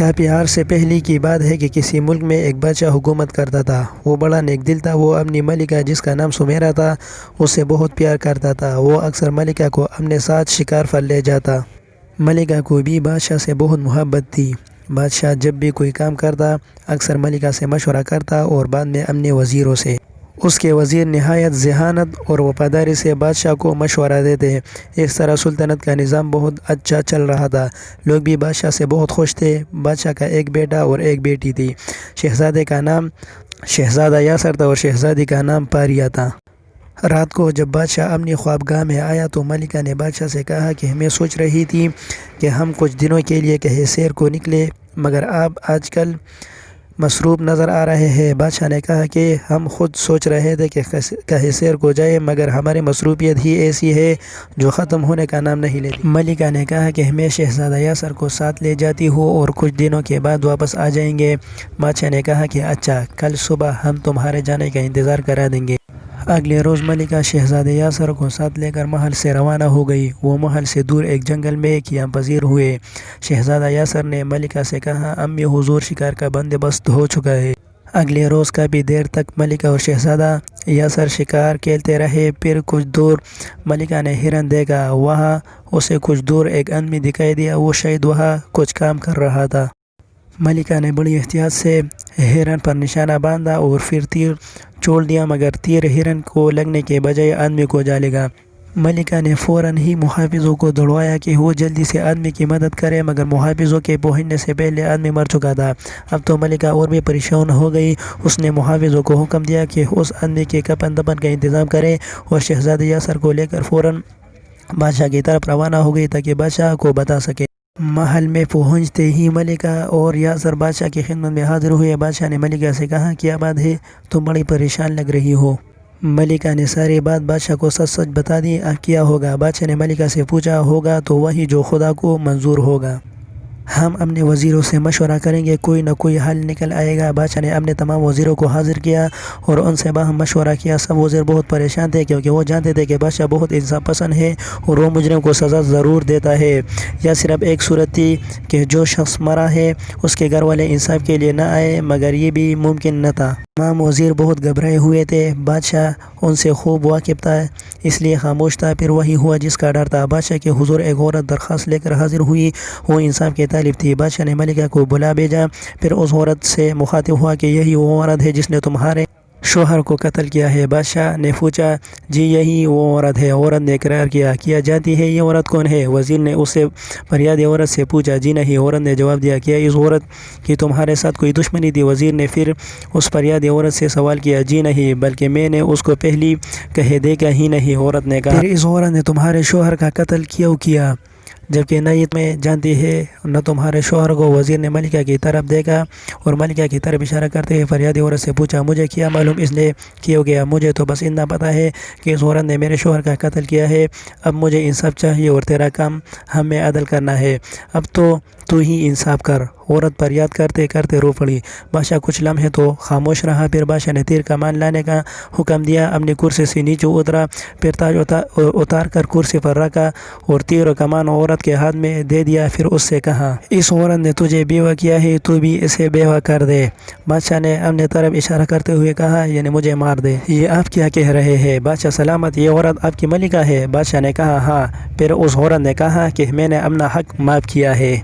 کافی عرصے پہلے کی بات ہے کہ کسی ملک میں ایک بادشاہ حکومت کرتا تھا۔ وہ بڑا نیک دل تھا۔ وہ اپنی ملکہ جس کا نام سمیرہ تھا اسے بہت پیار کرتا تھا۔ وہ اکثر ملکہ کو اپنے ساتھ شکار پر لے جاتا۔ ملکہ کو بھی بادشاہ سے بہت محبت تھی۔ بادشاہ جب بھی کوئی کام کرتا اکثر ملکہ سے مشورہ کرتا اور بعد میں اپنے وزیروں سے۔ اس کے وزیر نہایت ذہانت اور وفاداری سے بادشاہ کو مشورہ دیتے۔ اس طرح سلطنت کا نظام بہت اچھا چل رہا تھا۔ لوگ بھی بادشاہ سے بہت خوش تھے۔ بادشاہ کا ایک بیٹا اور ایک بیٹی تھی۔ شہزادے کا نام شہزادہ یاسر تھا اور شہزادی کا نام پاریہ تھا۔ رات کو جب بادشاہ اپنی خوابگاہ میں آیا تو ملکہ نے بادشاہ سے کہا کہ میں سوچ رہی تھی کہ ہم کچھ دنوں کے لیے کہیں سیر کو نکلے، مگر آپ آج کل مصروف نظر آ رہے ہیں۔ بادشاہ نے کہا کہ ہم خود سوچ رہے تھے کہ کہیں سیر کو جائے، مگر ہماری مصروفیت ہی ایسی ہے جو ختم ہونے کا نام نہیں لیتی۔ ملکہ نے کہا کہ میں شہزادہ یاسر کو ساتھ لے جاتی ہوں اور کچھ دنوں کے بعد واپس آ جائیں گے۔ بادشاہ نے کہا کہ اچھا، کل صبح ہم تمہارے جانے کا انتظار کرا دیں گے۔ اگلے روز ملکہ شہزادے یاسر کو ساتھ لے کر محل سے روانہ ہو گئی۔ وہ محل سے دور ایک جنگل میں قیام پذیر ہوئے۔ شہزادہ یاسر نے ملکہ سے کہا، امی حضور شکار کا بندوبست ہو چکا ہے۔ اگلے روز کافی دیر تک ملکہ اور شہزادہ یاسر شکار کھیلتے رہے۔ پھر کچھ دور ملکہ نے ہرن دیکھا۔ وہاں اسے کچھ دور ایک آدمی دکھائی دیا۔ وہ شاید وہاں کچھ کام کر رہا تھا۔ ملکہ نے بڑی احتیاط سے ہرن پر نشانہ باندھا اور پھر تیر چھوڑ دیا، مگر تیر ہرن کو لگنے کے بجائے آدمی کو جا لگا۔ ملکہ نے فوراً ہی محافظوں کو دوڑوایا کہ وہ جلدی سے آدمی کی مدد کرے، مگر محافظوں کے پہنچنے سے پہلے آدمی مر چکا تھا۔ اب تو ملکہ اور بھی پریشان ہو گئی۔ اس نے محافظوں کو حکم دیا کہ اس آدمی کے کفن دفن کا انتظام کریں اور شہزادہ یاسر کو لے کر فوراً بادشاہ کی طرف روانہ ہو گئی تاکہ بادشاہ کو بتا سکے۔ محل میں پہنچتے ہی ملکہ اور یاسر بادشاہ کی خدمت میں حاضر ہوئے۔ بادشاہ نے ملکہ سے کہا، کیا بات ہے؟ تم بڑی پریشان لگ رہی ہو۔ ملکہ نے ساری بات بادشاہ کو سچ سچ بتا دی۔ اب کیا ہوگا؟ بادشاہ نے ملکہ سے پوچھا۔ ہوگا تو وہی جو خدا کو منظور ہوگا۔ ہم اپنے وزیروں سے مشورہ کریں گے، کوئی نہ کوئی حل نکل آئے گا۔ بادشاہ نے اپنے تمام وزیروں کو حاضر کیا اور ان سے باہم مشورہ کیا۔ سب وزیر بہت پریشان تھے کیونکہ وہ جانتے تھے کہ بادشاہ بہت انصاف پسند ہے اور وہ مجرم کو سزا ضرور دیتا ہے۔ یا صرف ایک صورت تھی کہ جو شخص مرا ہے اس کے گھر والے انصاف کے لیے نہ آئے، مگر یہ بھی ممکن نہ تھا۔ تمام وزیر بہت گھبرائے ہوئے تھے۔ بادشاہ ان سے خوب واقف تھا، اس لیے خاموش تھا۔ پھر وہی ہوا جس کا ڈر تھا۔ بادشاہ کے حضور ایک عورت درخواست لے کر حاضر ہوئی۔ وہ انصاف کے طالب تھی۔ بادشاہ نے ملکہ کو بلا بھیجا۔ پھر اس عورت سے مخاطب ہوا کہ یہی وہ عورت ہے جس نے تمہارے شوہر کو قتل کیا ہے؟ بادشاہ نے پوچھا، جی یہی وہ عورت ہے۔ عورت نے اقرار کیا جانتی ہے یہ عورت کون ہے؟ وزیر نے اس سے فریادی عورت سے پوچھا، جی نہیں۔ عورت نے جواب دیا، کیا اس عورت کی تمہارے ساتھ کوئی دشمنی تھی؟ وزیر نے پھر اس فریادی عورت سے سوال کیا، جی نہیں، بلکہ میں نے اس کو پہلی کہیں دیکھا ہی نہیں۔ عورت نے کہا، پھر اس عورت نے تمہارے شوہر کا قتل کیوں کیا جبکہ نہ یہ تمہیں جانتی ہے نہ تمہارے شوہر کو؟ وزیر نے ملکہ کی طرف دیکھا اور ملکہ کی طرف اشارہ کرتے ہوئے فریادی عورت سے پوچھا، مجھے کیا معلوم اس نے کیوں کیا؟ مجھے تو بس اتنا پتہ ہے کہ اس عورت نے میرے شوہر کا قتل کیا ہے۔ اب مجھے انصاف چاہیے اور تیرا کام ہم میں عدل کرنا ہے۔ اب تو ہی انصاف کر۔ عورت پر یاد کرتے کرتے رو پڑی۔ بادشاہ کچھ لمحے تو خاموش رہا۔ پھر بادشاہ نے تیر کمان لانے کا حکم دیا۔ اپنی کرسی سے نیچے اترا، پھر تاج اتار کر کرسی پر رکھا اور تیر و کمان عورت کے ہاتھ میں دے دیا۔ پھر اس سے کہا، اس عورت نے تجھے بیوہ کیا ہے، تو بھی اسے بیوہ کر دے۔ بادشاہ نے اپنے طرف اشارہ کرتے ہوئے کہا، یعنی مجھے مار دے۔ یہ آپ کیا کہہ رہے ہیں؟ بادشاہ سلامت، یہ عورت آپ کی ملکہ ہے؟ بادشاہ نے کہا، ہاں۔ پھر اس عورت نے کہا کہ میں نے اپنا حق معاف کیا ہے۔